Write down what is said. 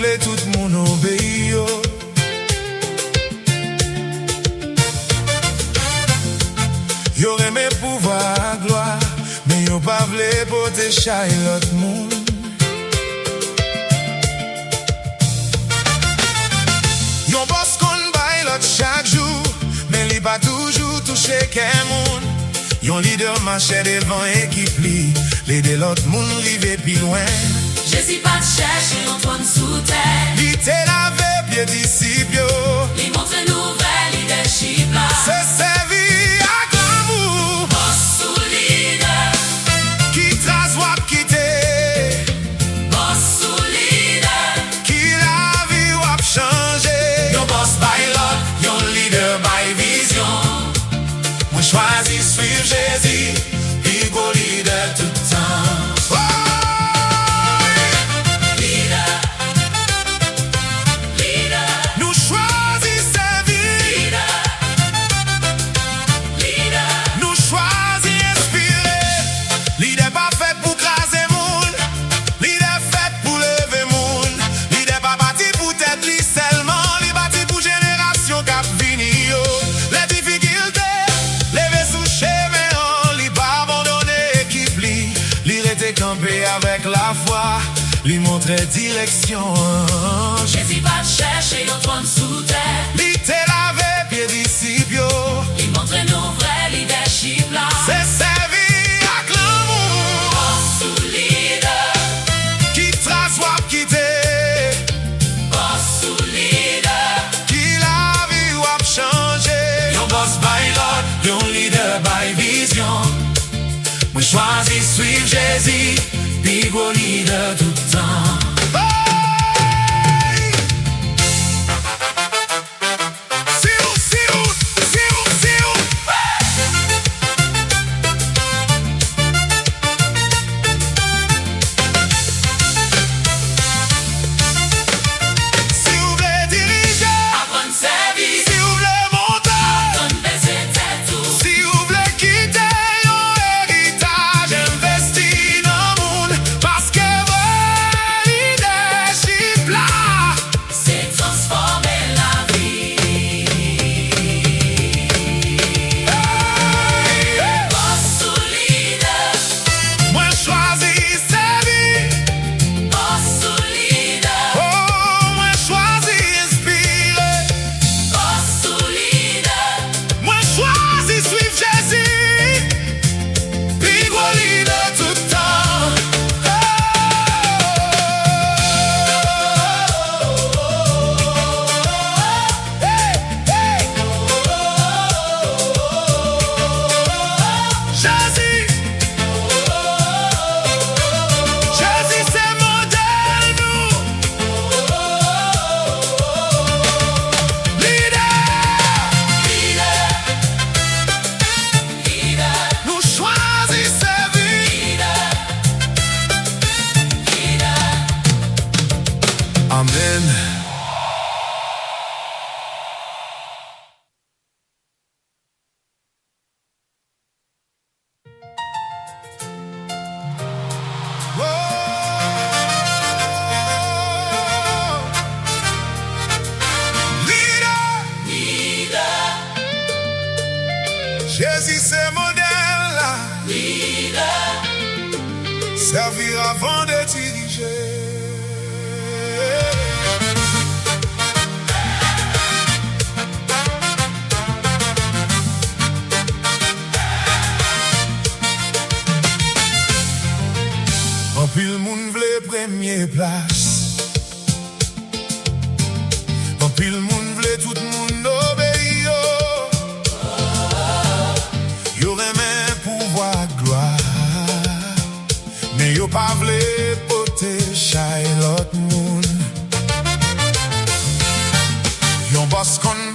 vle tout moun obéi yo. Yo reme pouvoir gloire, mais yo pa vle pote chay lot moun. Yon boss kon bay lot chaque jour, mais li pa toujou touche ken moun. Yon leader marche devant équipe li, l'aider l'autre moun rive pi loin. Jésus pas de chercher Antoine sous terre. Li te lave pied disciple yo. Li montre nouvelle leadership là. Se servi ak l'amour. Boss sous leader. Qui trace wap kite. Boss sous leader. Qui la vie wap changé. Yon boss by lot, yon leader by vision. Moi choisi suivre Jésus, puis go leader tout temps. Campé avec la foi, lui montrer direction. Jésus va chercher Antoine sous terre. Li te lave pied disciple yo. Il montre nos vrais leadership là. C'est servi ak l'amour. Boss sous leader. Qui trace wap kite. Boss sous leader. Qui la vie wap changé. Yon boss by lot, yon leader by vision. Moi choisi suivre Jésus, puis go leader tout le temps. Amen. Jésus c'est modèle là. Servir avant de diriger. En pile moun vle premier place. En pile moun vle tout moun obéi yo. Yo reme pouvoir gloire, mais yo pa vle pote chay lot moun. Yon boss kon